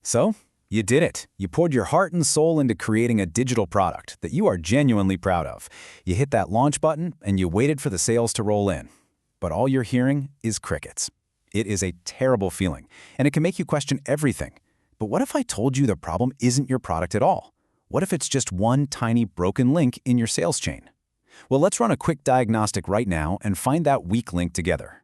So, you did it. You poured your heart and soul into creating a digital product that you are genuinely proud of. You hit that launch button and you waited for the sales to roll in. But all you're hearing is crickets. It is a terrible feeling, and it can make you question everything. But what if I told you the problem isn't your product at all? What if it's just one tiny broken link in your sales chain? Well, let's run a quick diagnostic right now and find that weak link together.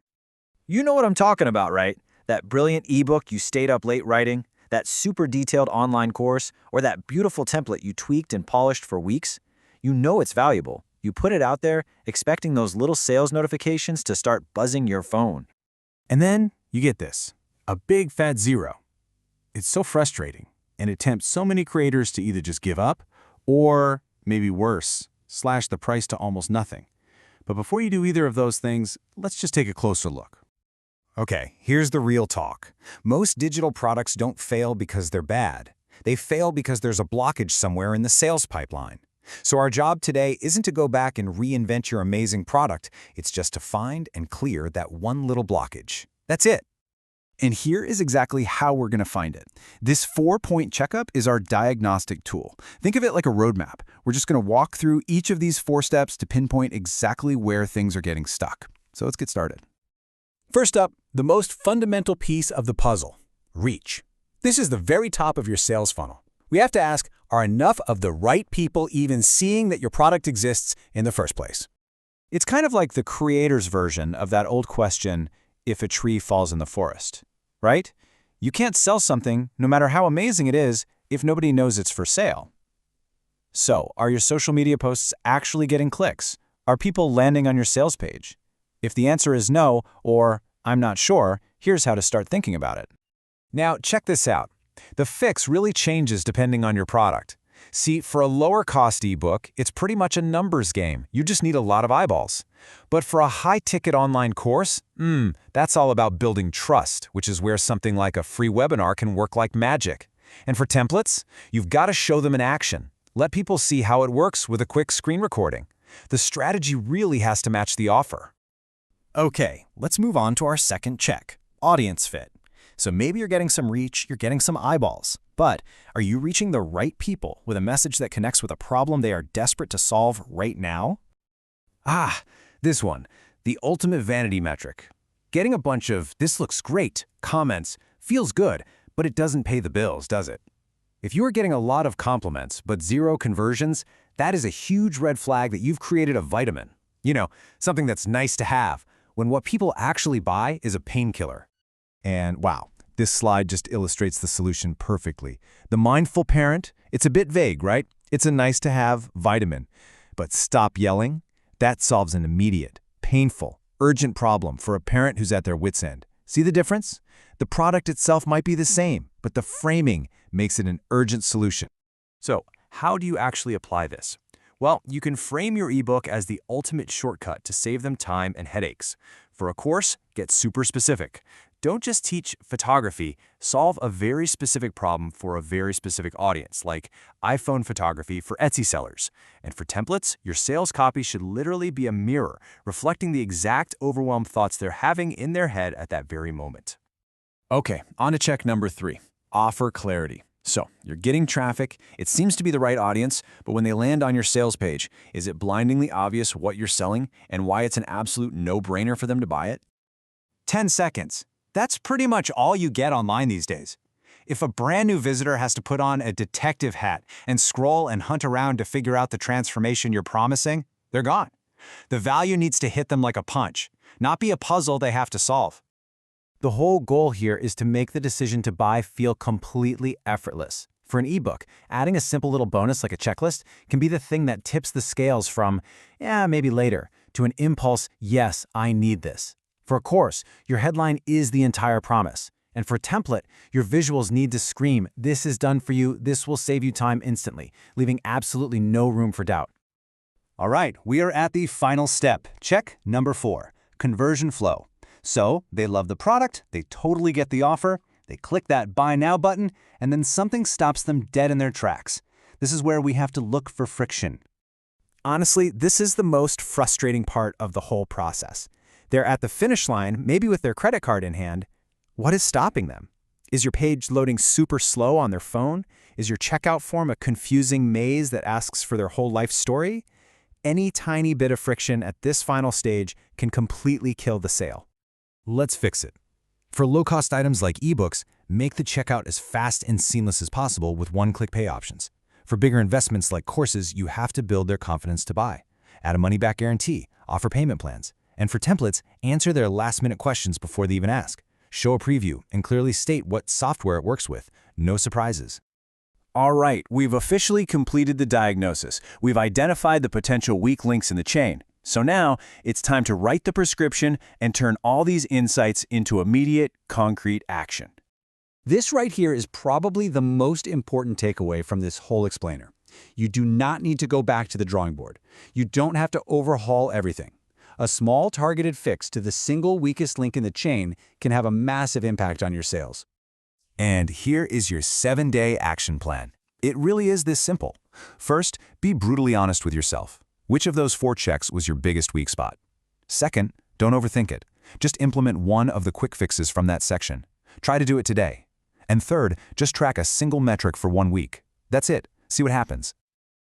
You know what I'm talking about, right? That brilliant ebook you stayed up late writing, that super detailed online course, or that beautiful template you tweaked and polished for weeks? You know it's valuable. You put it out there, expecting those little sales notifications to start buzzing your phone. And then you get this, a big fat zero. It's so frustrating, and it tempts so many creators to either just give up or, maybe worse, slash the price to almost nothing. But before you do either of those things, let's just take a closer look. Okay, here's the real talk. Most digital products don't fail because they're bad. They fail because there's a blockage somewhere in the sales pipeline. So our job today isn't to go back and reinvent your amazing product. It's just to find and clear that one little blockage. That's it. And here is exactly how we're going to find it. This 4-point checkup is our diagnostic tool. Think of it like a roadmap. We're just going to walk through each of these 4 steps to pinpoint exactly where things are getting stuck. So let's get started. First up, the most fundamental piece of the puzzle, reach. This is the very top of your sales funnel. We have to ask, are enough of the right people even seeing that your product exists in the first place? It's kind of like the creator's version of that old question, if a tree falls in the forest, right? You can't sell something, no matter how amazing it is, if nobody knows it's for sale. So, are your social media posts actually getting clicks? Are people landing on your sales page? If the answer is no, or I'm not sure, here's how to start thinking about it. Now, check this out. The fix really changes depending on your product. See, for a lower-cost ebook, it's pretty much a numbers game. You just need a lot of eyeballs. But for a high-ticket online course, that's all about building trust, which is where something like a free webinar can work like magic. And for templates, you've got to show them in action. Let people see how it works with a quick screen recording. The strategy really has to match the offer. Okay, let's move on to our second check, audience fit. So maybe you're getting some reach, you're getting some eyeballs, but are you reaching the right people with a message that connects with a problem they are desperate to solve right now? This one, the ultimate vanity metric. Getting a bunch of, "this looks great," comments feels good, but it doesn't pay the bills, does it? If you are getting a lot of compliments but 0 conversions, that is a huge red flag that you've created a vitamin. You know, something that's nice to have, when what people actually buy is a painkiller. And wow, this slide just illustrates the solution perfectly. The mindful parent, it's a bit vague, right? It's a nice-to-have vitamin. But stop yelling. That solves an immediate, painful, urgent problem for a parent who's at their wit's end. See the difference? The product itself might be the same, but the framing makes it an urgent solution. So, how do you actually apply this? Well, you can frame your ebook as the ultimate shortcut to save them time and headaches. For a course, get super specific. Don't just teach photography, solve a very specific problem for a very specific audience, like iPhone photography for Etsy sellers. And for templates, your sales copy should literally be a mirror, reflecting the exact overwhelmed thoughts they're having in their head at that very moment. Okay, on to check number 3, offer clarity. So, you're getting traffic, it seems to be the right audience, but when they land on your sales page, is it blindingly obvious what you're selling and why it's an absolute no-brainer for them to buy it? 10 seconds. That's pretty much all you get online these days. If a brand new visitor has to put on a detective hat and scroll and hunt around to figure out the transformation you're promising, they're gone. The value needs to hit them like a punch, not be a puzzle they have to solve. The whole goal here is to make the decision to buy feel completely effortless. For an ebook, adding a simple little bonus like a checklist can be the thing that tips the scales from, maybe later, to an impulse, yes, I need this. For a course, your headline is the entire promise. And for a template, your visuals need to scream, this is done for you, this will save you time instantly, leaving absolutely no room for doubt. All right, we are at the final step. Check number 4, conversion flow. So, they love the product, they totally get the offer, they click that Buy Now button, and then something stops them dead in their tracks. This is where we have to look for friction. Honestly, this is the most frustrating part of the whole process. They're at the finish line, maybe with their credit card in hand. What is stopping them? Is your page loading super slow on their phone? Is your checkout form a confusing maze that asks for their whole life story? Any tiny bit of friction at this final stage can completely kill the sale. Let's fix it. For low-cost items like eBooks, make the checkout as fast and seamless as possible with one-click pay options. For bigger investments like courses, you have to build their confidence to buy. Add a money-back guarantee, offer payment plans. And for templates, answer their last-minute questions before they even ask. Show a preview and clearly state what software it works with. No surprises. All right, we've officially completed the diagnosis. We've identified the potential weak links in the chain. So now, it's time to write the prescription and turn all these insights into immediate, concrete action. This right here is probably the most important takeaway from this whole explainer. You do not need to go back to the drawing board. You don't have to overhaul everything. A small targeted fix to the single weakest link in the chain can have a massive impact on your sales. And here is your 7-day action plan. It really is this simple. First, be brutally honest with yourself. Which of those 4 checks was your biggest weak spot? Second, don't overthink it. Just implement one of the quick fixes from that section. Try to do it today. And third, just track a single metric for 1 week. That's it. See what happens.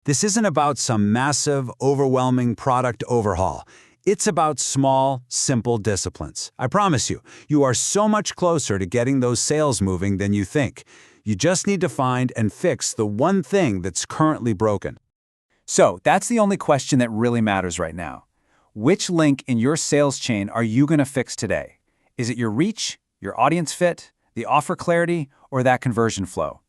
This isn't about some massive, overwhelming product overhaul. It's about small, simple disciplines. I promise you, you are so much closer to getting those sales moving than you think. You just need to find and fix the one thing that's currently broken. So, that's the only question that really matters right now. Which link in your sales chain are you going to fix today? Is it your reach, your audience fit, the offer clarity, or that conversion flow?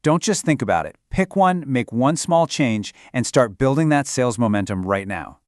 Don't just think about it. Pick one, make one small change, and start building that sales momentum right now.